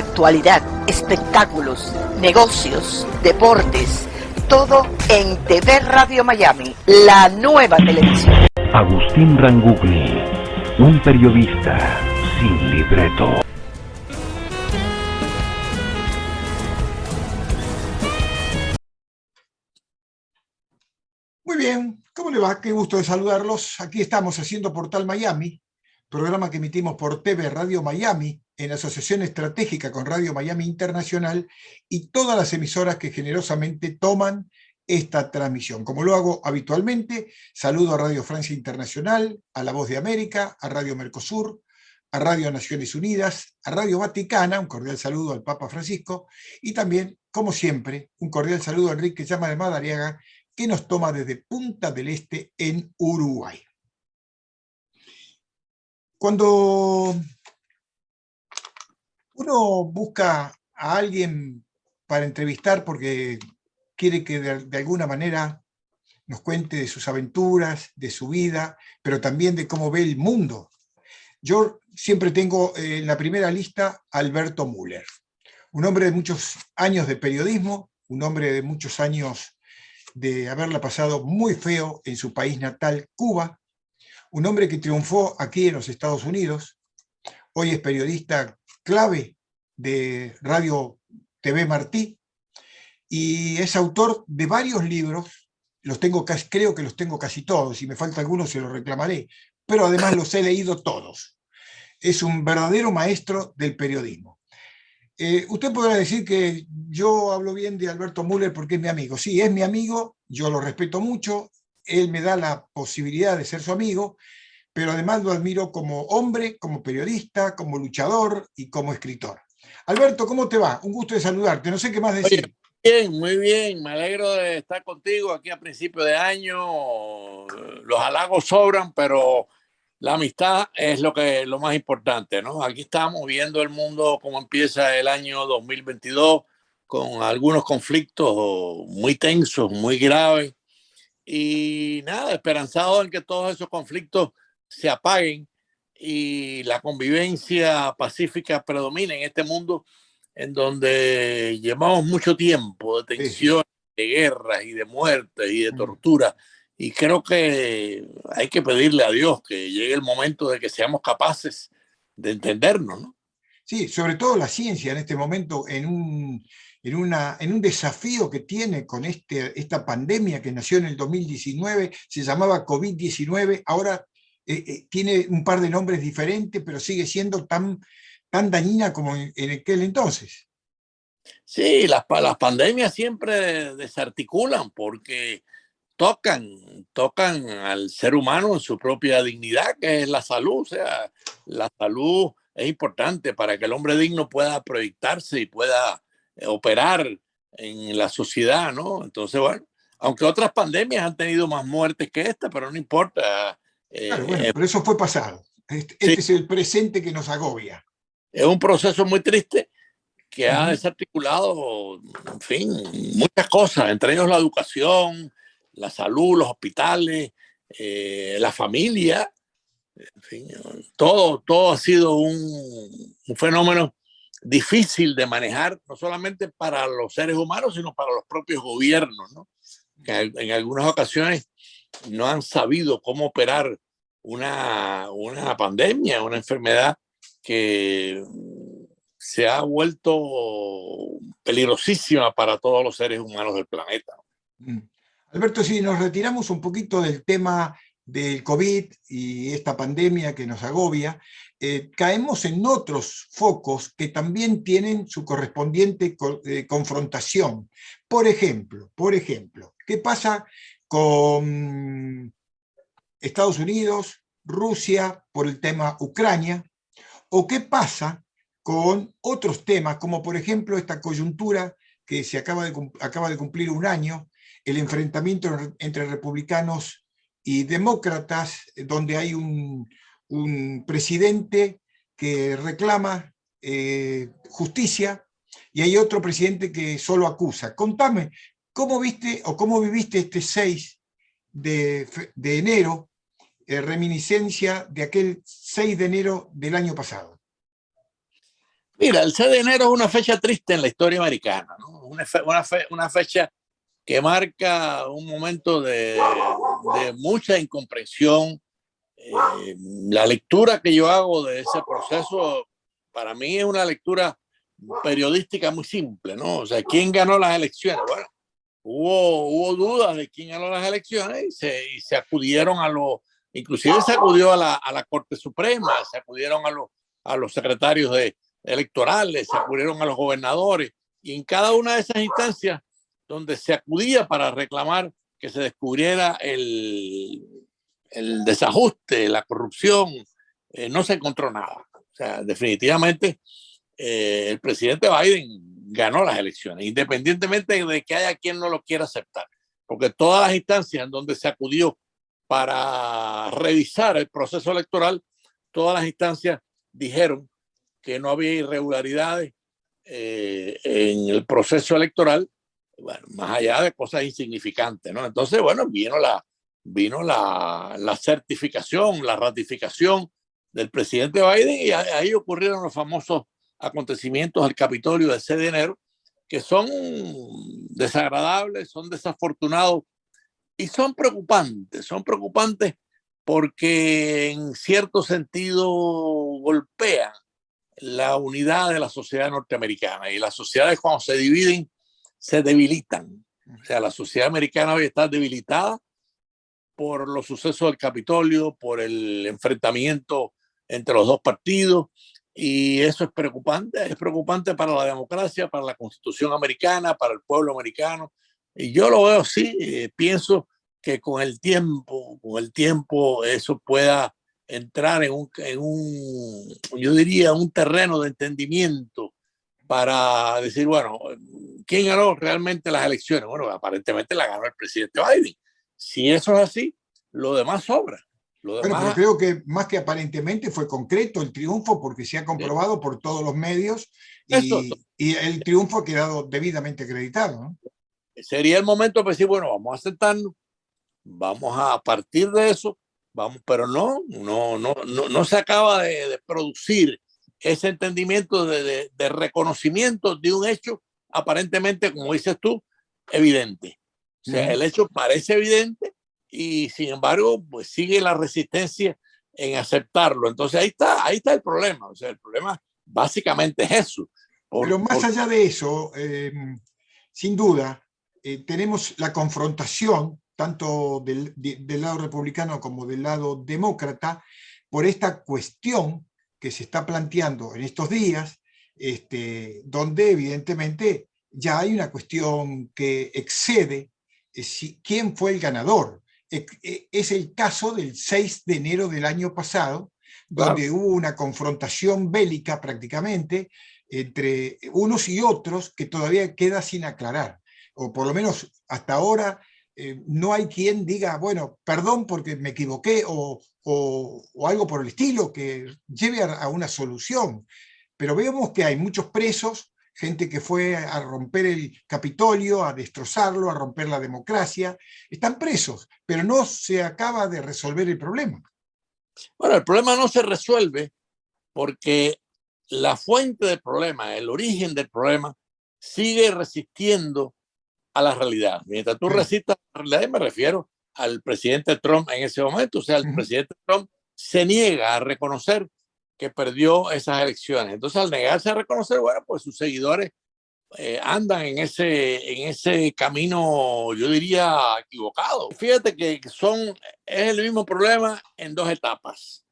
actualidad, espectáculos, negocios, deportes, todo en TV Radio Miami, la nueva televisión. Agustín Rangugni, un periodista sin libreto. Muy bien, ¿cómo le va? Qué gusto de saludarlos. Aquí estamos haciendo Portal Miami, programa que emitimos por TV Radio Miami en asociación estratégica con Radio Miami Internacional y todas las emisoras que generosamente toman esta transmisión. Como lo hago habitualmente, saludo a Radio Francia Internacional, a La Voz de América, a Radio Mercosur, a Radio Naciones Unidas, a Radio Vaticana, un cordial saludo al Papa Francisco y también, como siempre, un cordial saludo a Enrique Llama de Madariaga, que nos toma desde Punta del Este en Uruguay. Cuando uno busca a alguien para entrevistar porque quiere que de alguna manera nos cuente de sus aventuras, de su vida, pero también de cómo ve el mundo, yo siempre tengo en la primera lista a Alberto Müller, un hombre de muchos años de periodismo, un hombre de muchos años de haberla pasado muy feo en su país natal, Cuba, un hombre que triunfó aquí en los Estados Unidos, hoy es periodista clave de Radio TV Martí y es autor de varios libros, creo que los tengo casi todos, si me falta alguno se los reclamaré, pero además los he leído todos. Es un verdadero maestro del periodismo. Usted podrá decir que yo hablo bien de Alberto Müller porque es mi amigo. Sí, es mi amigo, yo lo respeto mucho, él me da la posibilidad de ser su amigo, pero además lo admiro como hombre, como periodista, como luchador y como escritor. Alberto, ¿cómo te va? Un gusto de saludarte, no sé qué más decir. Oye, bien, muy bien, me alegro de estar contigo aquí a principio de año. Los halagos sobran, pero la amistad es lo más importante, ¿no? Aquí estamos viendo el mundo como empieza el año 2022 con algunos conflictos muy tensos, muy graves y nada, esperanzado en que todos esos conflictos se apaguen y la convivencia pacífica predomine en este mundo en donde llevamos mucho tiempo de tensiones, de guerras y de muertes y de tortura. Y creo que hay que pedirle a Dios que llegue el momento de que seamos capaces de entendernos, ¿no? Sí, sobre todo la ciencia en este momento, en un desafío que tiene con esta pandemia que nació en el 2019, se llamaba COVID-19, ahora tiene un par de nombres diferentes, pero sigue siendo tan dañina como en aquel entonces. Sí, las pandemias siempre desarticulan porque tocan al ser humano en su propia dignidad, que es la salud. O sea, la salud es importante para que el hombre digno pueda proyectarse y pueda operar en la sociedad, ¿no? Entonces, bueno, aunque otras pandemias han tenido más muertes que esta, pero no importa. Claro, bueno, pero eso fue pasado. Este Sí, es el presente que nos agobia. es un proceso muy triste que ha desarticulado, en fin, muchas cosas, entre ellos la educación, la salud, los hospitales, la familia, en fin, todo ha sido un fenómeno difícil de manejar, no solamente para los seres humanos, sino para los propios gobiernos, ¿no? Que en algunas ocasiones no han sabido cómo operar una pandemia, una enfermedad que se ha vuelto peligrosísima para todos los seres humanos del planeta. Alberto, si nos retiramos un poquito del tema del COVID y esta pandemia que nos agobia, caemos en otros focos que también tienen su correspondiente confrontación. Por ejemplo, ¿qué pasa con Estados Unidos, Rusia por el tema Ucrania? ¿O qué pasa con otros temas, como por ejemplo esta coyuntura que se acaba de cumplir un año, el enfrentamiento entre republicanos y demócratas, donde hay un presidente que reclama justicia y hay otro presidente que solo acusa? Contame, ¿cómo viste o cómo viviste este 6 de enero, reminiscencia de aquel 6 de enero del año pasado? Mira, el 6 de enero es una fecha triste en la historia americana, ¿no? Una fecha que marca un momento de mucha incomprensión. La lectura que yo hago de ese proceso, para mí es una lectura periodística muy simple, ¿no? O sea, ¿quién ganó las elecciones? Bueno, hubo dudas de quién ganó las elecciones y se acudieron inclusive se acudió a la Corte Suprema, se acudieron a los secretarios electorales, se acudieron a los gobernadores, y en cada una de esas instancias donde se acudía para reclamar que se descubriera el desajuste, la corrupción, no se encontró nada. O sea, definitivamente el presidente Biden ganó las elecciones, independientemente de que haya quien no lo quiera aceptar, porque todas las instancias en donde se acudió para revisar el proceso electoral, todas las instancias dijeron que no había irregularidades en el proceso electoral, bueno, más allá de cosas insignificantes, ¿no? Entonces, bueno, vino la certificación, la ratificación del presidente Biden, y ahí ocurrieron los famosos acontecimientos al Capitolio del 6 de enero, que son desagradables, son desafortunados y son preocupantes porque en cierto sentido golpean la unidad de la sociedad norteamericana, y las sociedades cuando se dividen se debilitan. O sea, la sociedad americana hoy está debilitada por los sucesos del Capitolio, por el enfrentamiento entre los dos partidos, y eso es preocupante para la democracia, para la Constitución americana, para el pueblo americano, y yo lo veo así. Pienso que con el tiempo eso pueda entrar yo diría, un terreno de entendimiento para decir, bueno, ¿quién ganó realmente las elecciones? Bueno, aparentemente la ganó el presidente Biden. Si eso es así, lo demás sobra. Bueno, pero creo que más que aparentemente fue concreto el triunfo, porque se ha comprobado por todos los medios y el triunfo ha quedado debidamente acreditado, ¿no? Sería el momento para decir, bueno, vamos a sentarnos, vamos a partir de eso, pero no se acaba de producir ese entendimiento de reconocimiento de un hecho aparentemente, como dices tú, evidente. O sea, el hecho parece evidente y sin embargo, pues sigue la resistencia en aceptarlo. Entonces ahí está el problema. O sea, el problema básicamente es eso. Pero más allá de eso, sin duda, tenemos la confrontación tanto del lado republicano como del lado demócrata por esta cuestión que se está planteando en estos días, donde evidentemente ya hay una cuestión que excede quién fue el ganador. Es el caso del 6 de enero del año pasado, donde hubo una confrontación bélica prácticamente entre unos y otros que todavía queda sin aclarar, o por lo menos hasta ahora no hay quien diga, bueno, perdón porque me equivoqué, o algo por el estilo que lleve a una solución. Pero vemos que hay muchos presos, gente que fue a romper el Capitolio, a destrozarlo, a romper la democracia. Están presos, pero no se acaba de resolver el problema. Bueno, el problema no se resuelve porque la fuente del problema, el origen del problema, sigue resistiendo a la realidad. Mientras tú resistas a la realidad, y me refiero al presidente Trump en ese momento, o sea, el presidente Trump se niega a reconocer que perdió esas elecciones. Entonces, al negarse a reconocer, bueno, pues sus seguidores andan en ese camino, yo diría, equivocado. Fíjate que es el mismo problema en dos etapas.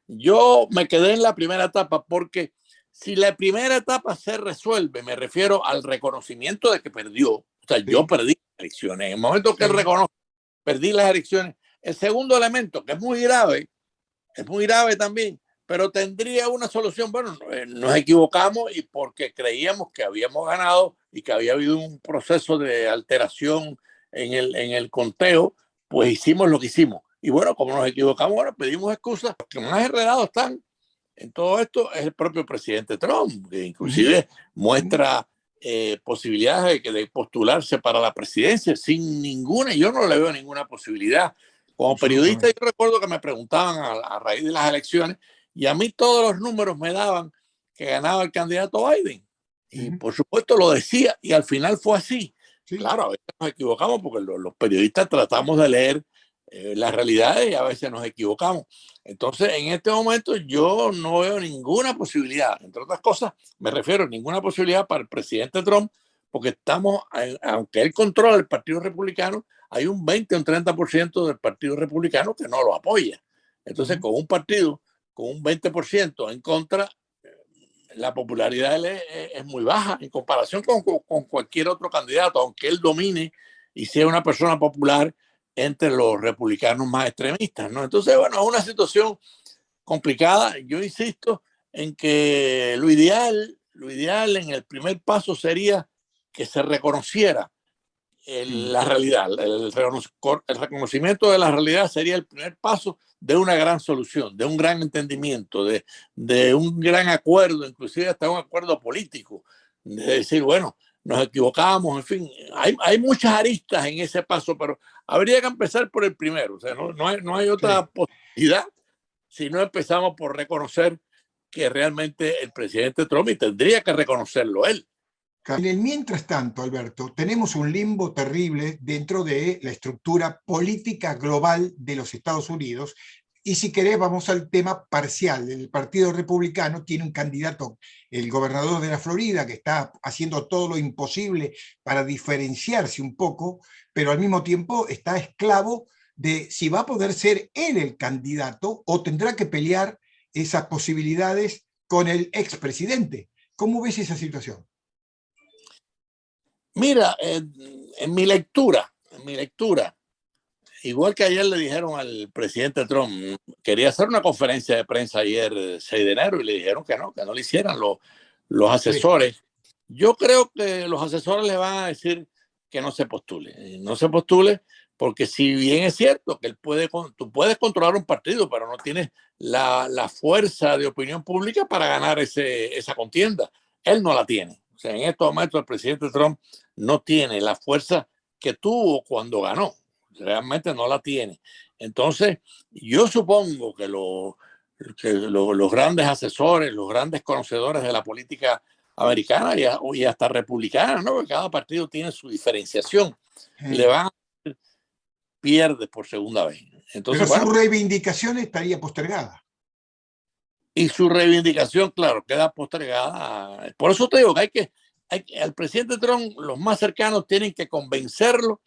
Yo me quedé en la primera etapa porque si la primera etapa se resuelve, me refiero al reconocimiento de que perdió. O sea, yo perdí las elecciones. En el momento que reconozco, perdí las elecciones. El segundo elemento, que es muy grave también, pero tendría una solución. Bueno, nos equivocamos y porque creíamos que habíamos ganado y que había habido un proceso de alteración en el conteo, pues hicimos lo que hicimos. Y bueno, como nos equivocamos, bueno, pedimos excusas. Los que más enredados están en todo esto es el propio presidente Trump, que inclusive muestra posibilidades de postularse para la presidencia sin ninguna. Yo no le veo ninguna posibilidad. Como periodista, yo recuerdo que me preguntaban a raíz de las elecciones, y a mí todos los números me daban que ganaba el candidato Biden. Y Ujú. por supuesto lo decía, y al final fue así. Sí. Claro, a veces nos equivocamos porque los periodistas tratamos de leer las realidades y a veces nos equivocamos. Entonces, en este momento yo no veo ninguna posibilidad, entre otras cosas, me refiero a ninguna posibilidad para el presidente Trump, porque estamos, aunque él controla el Partido Republicano, hay un 20 o un 30% del Partido Republicano que no lo apoya. Entonces, Ujú. con un partido con un 20% en contra, la popularidad de él es muy baja en comparación con cualquier otro candidato, aunque él domine y sea una persona popular entre los republicanos más extremistas, ¿no? Entonces, bueno, es una situación complicada. Yo insisto en que lo ideal en el primer paso sería que se reconociera la realidad. El reconocimiento de la realidad sería el primer paso de una gran solución, de un gran entendimiento, de un gran acuerdo, inclusive hasta un acuerdo político, de decir, bueno, nos equivocamos, en fin, hay muchas aristas en ese paso, pero habría que empezar por el primero, o sea, no hay Sí. otra posibilidad si no empezamos por reconocer que realmente el presidente Trump, y tendría que reconocerlo él. En el mientras tanto, Alberto, tenemos un limbo terrible dentro de la estructura política global de los Estados Unidos. Y si querés, vamos al tema parcial. El Partido Republicano tiene un candidato, el gobernador de la Florida, que está haciendo todo lo imposible para diferenciarse un poco, pero al mismo tiempo está esclavo de si va a poder ser él el candidato o tendrá que pelear esas posibilidades con el expresidente. ¿Cómo ves esa situación? Mira, en mi lectura, igual que ayer le dijeron al presidente Trump, quería hacer una conferencia de prensa ayer, 6 de enero, y le dijeron que no le hicieran los Sí. asesores. Yo creo que los asesores le van a decir que no se postule. No se postule porque si bien es cierto que tú puedes controlar un partido, pero no tienes la fuerza de opinión pública para ganar esa contienda. Él no la tiene. O sea, en estos momentos el presidente Trump no tiene la fuerza que tuvo cuando ganó. Realmente no la tiene. Entonces, yo supongo que los grandes asesores, los grandes conocedores de la política americana y hasta republicana, ¿no? Porque cada partido tiene su diferenciación. Le van a pierde por segunda vez. Pero Entonces, su bueno, reivindicación estaría postergada. y su reivindicación, claro, queda postergada. Por eso te digo que al presidente Trump, los más cercanos tienen que convencerlo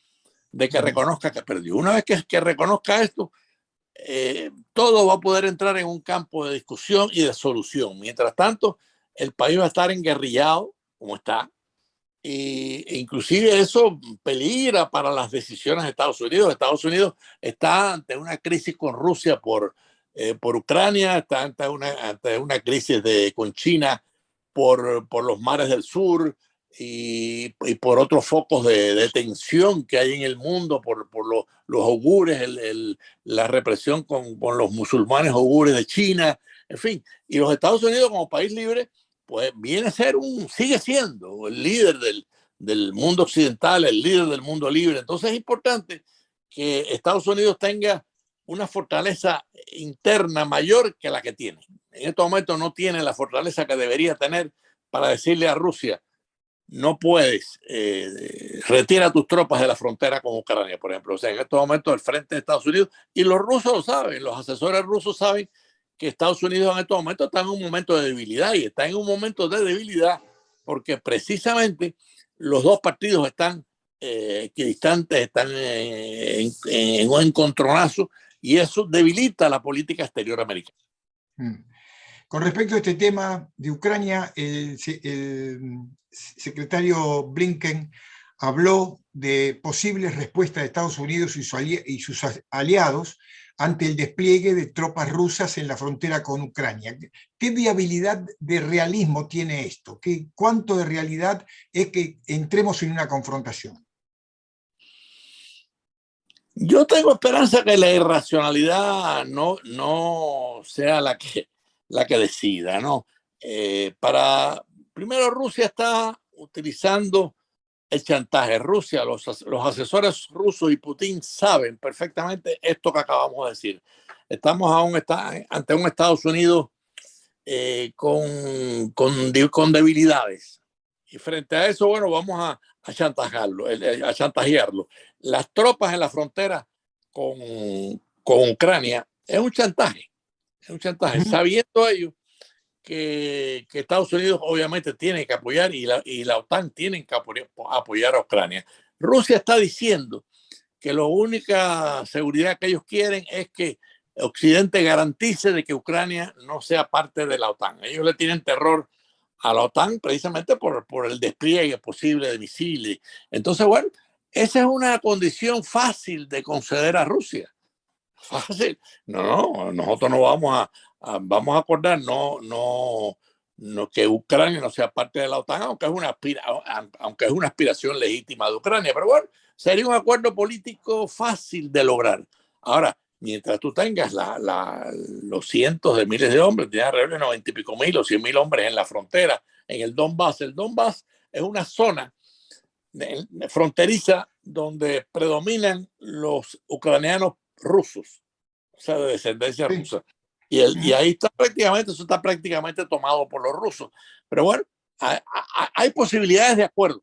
de que reconozca que perdió. Una vez que reconozca esto, todo va a poder entrar en un campo de discusión y de solución. Mientras tanto, el país va a estar enguerrillado, como está, e inclusive eso peligra para las decisiones de Estados Unidos. Estados Unidos está ante una crisis con Rusia por Ucrania, está ante una crisis con China por los mares del sur y por otros focos de tensión que hay en el mundo, por los uigures, la represión con los musulmanes uigures de China, en fin. Y los Estados Unidos como país libre pues viene a ser sigue siendo el líder del mundo occidental, el líder del mundo libre. Entonces es importante que Estados Unidos tenga una fortaleza interna mayor que la que tiene. En este momento no tiene la fortaleza que debería tener para decirle a Rusia, no puedes, retira tus tropas de la frontera con Ucrania, por ejemplo. O sea, en estos momentos el frente de Estados Unidos, y los rusos lo saben, los asesores rusos saben que Estados Unidos en estos momentos está en un momento de debilidad, y está en un momento de debilidad porque precisamente los dos partidos están equidistantes, están en un encontronazo, y eso debilita la política exterior americana. Con respecto a este tema de Ucrania, el secretario Blinken habló de posibles respuestas de Estados Unidos y sus aliados ante el despliegue de tropas rusas en la frontera con Ucrania. ¿Qué viabilidad de realismo tiene esto? ¿Cuánto de realidad es que entremos en una confrontación? Yo tengo esperanza que la irracionalidad no sea la que decida, ¿no? Primero, Rusia está utilizando el chantaje. Rusia, los asesores rusos y Putin saben perfectamente esto que acabamos de decir. Estamos ante un Estados Unidos con debilidades. Y frente a eso, bueno, vamos a chantajearlo. Las tropas en la frontera con Ucrania es un chantaje. Es un chantaje. Sabiendo ellos que Estados Unidos obviamente tiene que apoyar y la OTAN tiene que apoyar a Ucrania. Rusia está diciendo que la única seguridad que ellos quieren es que Occidente garantice de que Ucrania no sea parte de la OTAN. Ellos le tienen terror a la OTAN precisamente por el despliegue posible de misiles. Entonces, bueno, esa es una condición fácil de conceder a Rusia. Fácil. No, nosotros no vamos vamos a acordar no que Ucrania no sea parte de la OTAN, aunque es una aspiración legítima de Ucrania. Pero bueno, sería un acuerdo político fácil de lograr. Ahora, mientras tú tengas los cientos de miles de hombres, tienes alrededor de 90 y pico mil o 100 mil hombres en la frontera, en el Donbass. El Donbass es una zona fronteriza donde predominan los ucranianos rusos, o sea, de descendencia rusa. Y ahí eso está prácticamente tomado por los rusos. Pero bueno, hay posibilidades de acuerdo,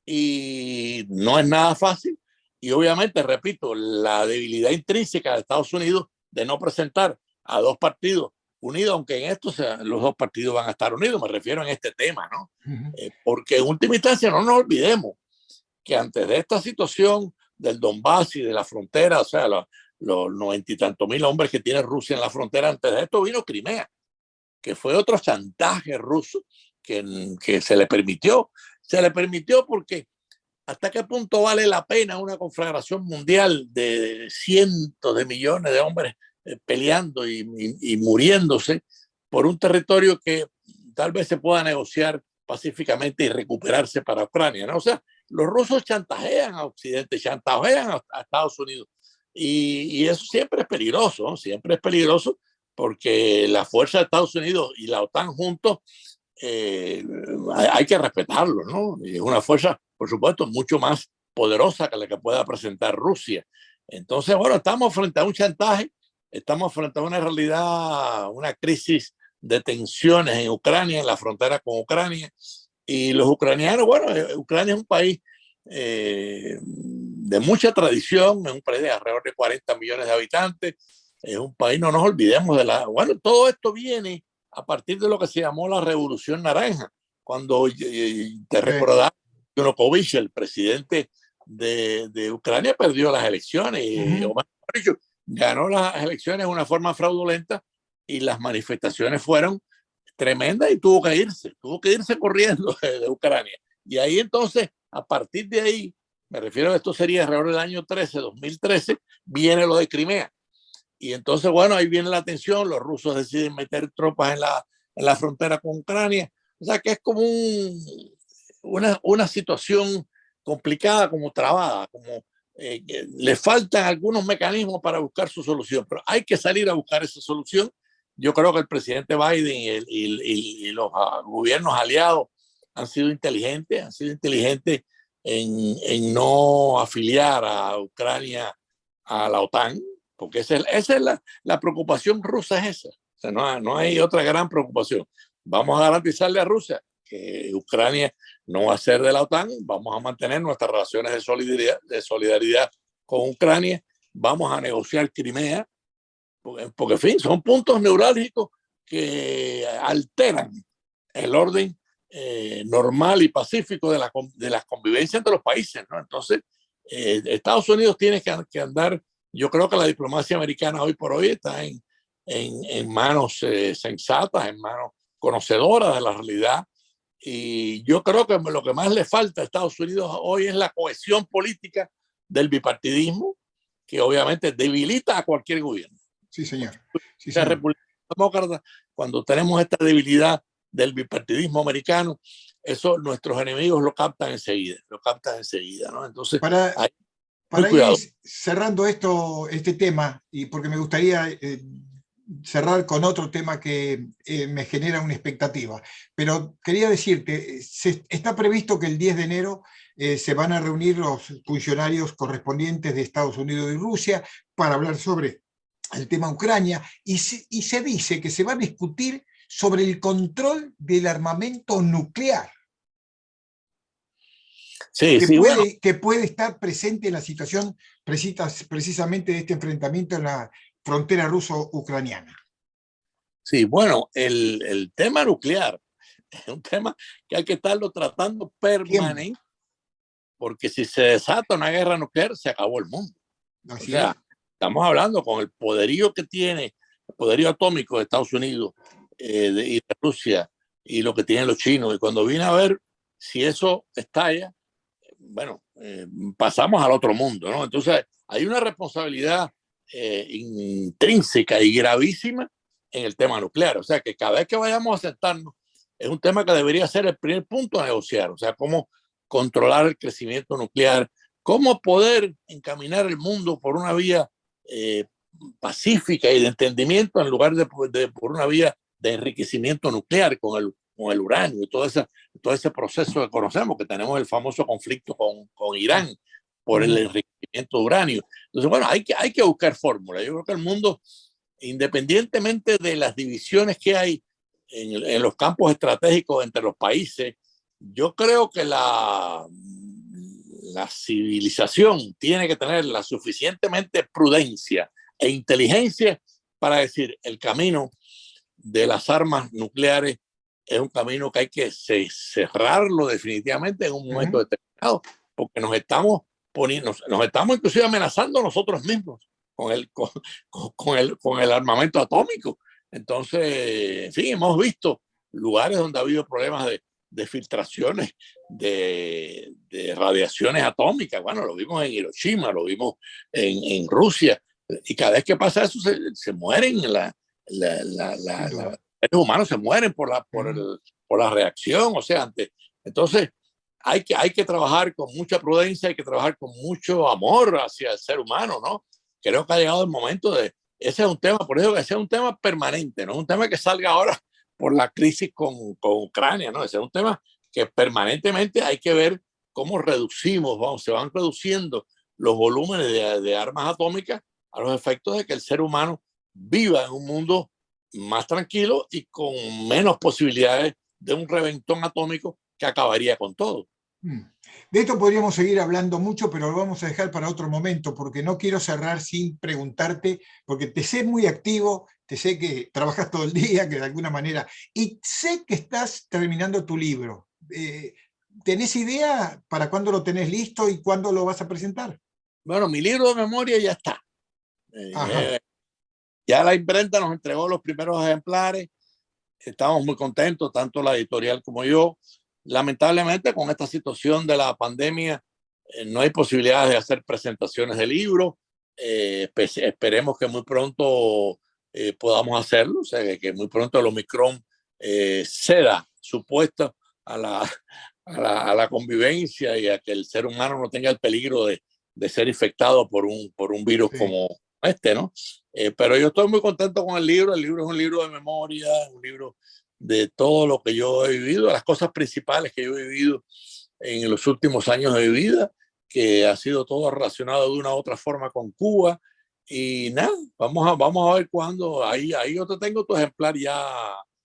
y no es nada fácil. Y obviamente, repito, la debilidad intrínseca de Estados Unidos de no presentar a dos partidos unidos, aunque en esto los dos partidos van a estar unidos, me refiero en este tema, ¿no? Porque en última instancia no nos olvidemos que antes de esta situación del Donbass y de la frontera, o sea, los 90 y tantos mil hombres que tiene Rusia en la frontera, antes de esto vino Crimea, que fue otro chantaje ruso que se le permitió. Se le permitió porque ¿hasta qué punto vale la pena una conflagración mundial de cientos de millones de hombres peleando y muriéndose por un territorio que tal vez se pueda negociar pacíficamente y recuperarse para Ucrania, ¿no? O sea, los rusos chantajean a Occidente, chantajean a Estados Unidos, y eso siempre es peligroso, ¿no? Siempre es peligroso porque la fuerza de Estados Unidos y la OTAN juntos hay que respetarlo, ¿no? Y es una fuerza, por supuesto, mucho más poderosa que la que pueda presentar Rusia. Entonces, bueno, estamos frente a un chantaje, estamos frente a una realidad, una crisis de tensiones en Ucrania, en la frontera con Ucrania. Y los ucranianos, bueno, Ucrania es un país de mucha tradición, es un país de alrededor de 40 millones de habitantes, es un país, no nos olvidemos bueno, todo esto viene a partir de lo que se llamó la Revolución Naranja, cuando te recordarás, Yanukovych, el presidente de Ucrania, perdió las elecciones, o mejor dicho, ganó las elecciones de una forma fraudulenta, y las manifestaciones fueron tremendas y tuvo que irse corriendo de Ucrania. Y ahí entonces, a partir de ahí, me refiero a esto sería alrededor del año 2013, viene lo de Crimea. Y entonces, bueno, ahí viene la tensión, los rusos deciden meter tropas en la frontera con Ucrania. O sea que es como una situación complicada, como trabada, como le faltan algunos mecanismos para buscar su solución, pero hay que salir a buscar esa solución. Yo creo que el presidente Biden y los gobiernos aliados han sido inteligentes en no afiliar a Ucrania a la OTAN, porque esa es la preocupación rusa, es esa. O sea, no hay otra gran preocupación. Vamos a garantizarle a Rusia que Ucrania no va a ser de la OTAN, vamos a mantener nuestras relaciones de solidaridad con Ucrania, vamos a negociar Crimea, porque en fin, son puntos neurálgicos que alteran el orden normal y pacífico de la convivencia entre los países, ¿no? Entonces, Estados Unidos tiene que andar. Yo creo que la diplomacia americana hoy por hoy está en manos sensatas, en manos conocedoras de la realidad. Y yo creo que lo que más le falta a Estados Unidos hoy es la cohesión política del bipartidismo, que obviamente debilita a cualquier gobierno. Sí, señor. Sí, la República Demócrata, cuando tenemos esta debilidad del bipartidismo americano, eso nuestros enemigos lo captan enseguida, ¿no? Entonces, para ir cerrando este tema, y porque me gustaría cerrar con otro tema que me genera una expectativa, pero quería decirte, está previsto que el 10 de enero se van a reunir los funcionarios correspondientes de Estados Unidos y Rusia para hablar sobre el tema Ucrania, y se dice que se va a discutir sobre el control del armamento nuclear. Sí, sí, bueno. Que puede estar presente en la situación precisamente de este enfrentamiento en la frontera ruso-ucraniana. Sí, bueno, el tema nuclear es un tema que hay que estarlo tratando permanente, porque si se desata una guerra nuclear, se acabó el mundo. Así o sea, estamos hablando con el poderío que tiene, el poderío atómico de Estados Unidos y de Rusia, y lo que tienen los chinos. Y cuando vine a ver si eso estalla, bueno, pasamos al otro mundo, ¿no? Entonces, hay una responsabilidad intrínseca y gravísima en el tema nuclear. O sea, que cada vez que vayamos a sentarnos, es un tema que debería ser el primer punto a negociar. O sea, cómo controlar el crecimiento nuclear, cómo poder encaminar el mundo por una vía pacífica y de entendimiento en lugar de por una vía de enriquecimiento nuclear con el uranio y todo ese proceso que conocemos, que tenemos el famoso conflicto con Irán por el enriquecimiento de uranio. Entonces, bueno, hay que buscar fórmulas. Yo creo que el mundo, independientemente de las divisiones que hay en los campos estratégicos entre los países, yo creo que la civilización tiene que tener la suficientemente prudencia e inteligencia para decir el camino de las armas nucleares es un camino que hay que cerrarlo definitivamente en un momento determinado, porque nos estamos inclusive amenazando nosotros mismos con el armamento atómico. Entonces, en fin, hemos visto lugares donde ha habido problemas de filtraciones de radiaciones atómicas. Bueno, lo vimos en Hiroshima, lo vimos en Rusia, y cada vez que pasa eso se mueren los seres humanos se mueren por la reacción. O sea, entonces hay que trabajar con mucha prudencia, hay que trabajar con mucho amor hacia el ser humano, ¿no? Creo que ha llegado el momento ese es un tema, por eso que ese es un tema permanente, no es un tema que salga ahora por la crisis con Ucrania, ¿no? Ese es un tema que permanentemente hay que ver cómo se van reduciendo los volúmenes de armas atómicas a los efectos de que el ser humano viva en un mundo más tranquilo y con menos posibilidades de un reventón atómico que acabaría con todo. De esto podríamos seguir hablando mucho, pero lo vamos a dejar para otro momento, porque no quiero cerrar sin preguntarte, porque te sé muy activo, te sé que trabajas todo el día, que de alguna manera, y sé que estás terminando tu libro. ¿Tenés idea para cuándo lo tenés listo y cuándo lo vas a presentar? Bueno, mi libro de memoria ya está. Ya la imprenta nos entregó los primeros ejemplares. Estamos muy contentos, tanto la editorial como yo. Lamentablemente, con esta situación de la pandemia, no hay posibilidades de hacer presentaciones de libros. Esperemos que muy pronto podamos hacerlo, o sea, que muy pronto el Omicron ceda su puesto a la convivencia y a que el ser humano no tenga el peligro de ser infectado por un virus como este, ¿no? Pero yo estoy muy contento con el libro. El libro es un libro de memoria, un libro de todo lo que yo he vivido, las cosas principales que yo he vivido en los últimos años de mi vida, que ha sido todo relacionado de una u otra forma con Cuba. Y nada, vamos a ver cuándo. Ahí yo te tengo tu ejemplar ya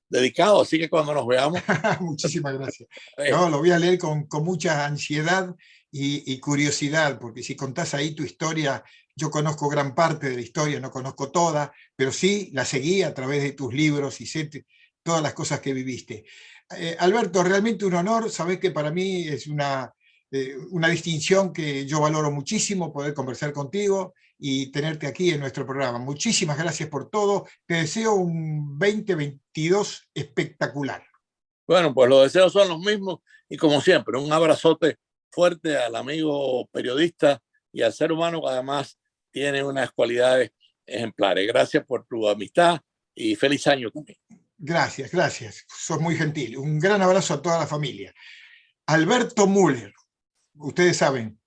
dedicado, así que cuando nos veamos. Muchísimas gracias. No, lo voy a leer con mucha ansiedad y curiosidad, porque si contás ahí tu historia, yo conozco gran parte de la historia, no conozco toda, pero sí la seguí a través de tus libros y sé todas las cosas que viviste. Alberto, realmente un honor, sabés que para mí es una distinción que yo valoro muchísimo, poder conversar contigo y tenerte aquí en nuestro programa. Muchísimas gracias por todo, te deseo un 2022 espectacular. Bueno, pues los deseos son los mismos y como siempre, un abrazote fuerte al amigo periodista y al ser humano que además tiene unas cualidades ejemplares. Gracias por tu amistad y feliz año también. Gracias, gracias. Sos muy gentil. Un gran abrazo a toda la familia. Alberto Müller, ustedes saben,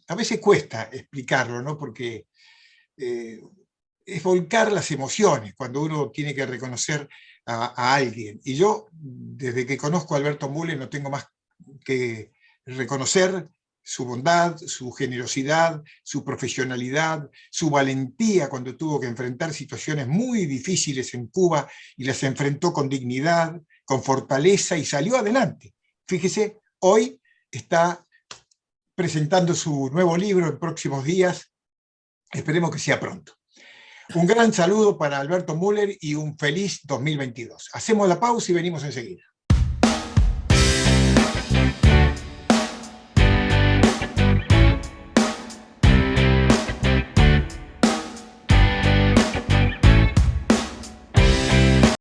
a veces cuesta explicarlo, ¿no? Porque es volcar las emociones cuando uno tiene que reconocer a alguien. Y yo, desde que conozco a Alberto Müller, no tengo más que reconocer su bondad, su generosidad, su profesionalidad, su valentía cuando tuvo que enfrentar situaciones muy difíciles en Cuba y las enfrentó con dignidad, con fortaleza y salió adelante. Fíjese, hoy está presentando su nuevo libro en próximos días, esperemos que sea pronto. Un gran saludo para Alberto Müller y un feliz 2022. Hacemos la pausa y venimos enseguida.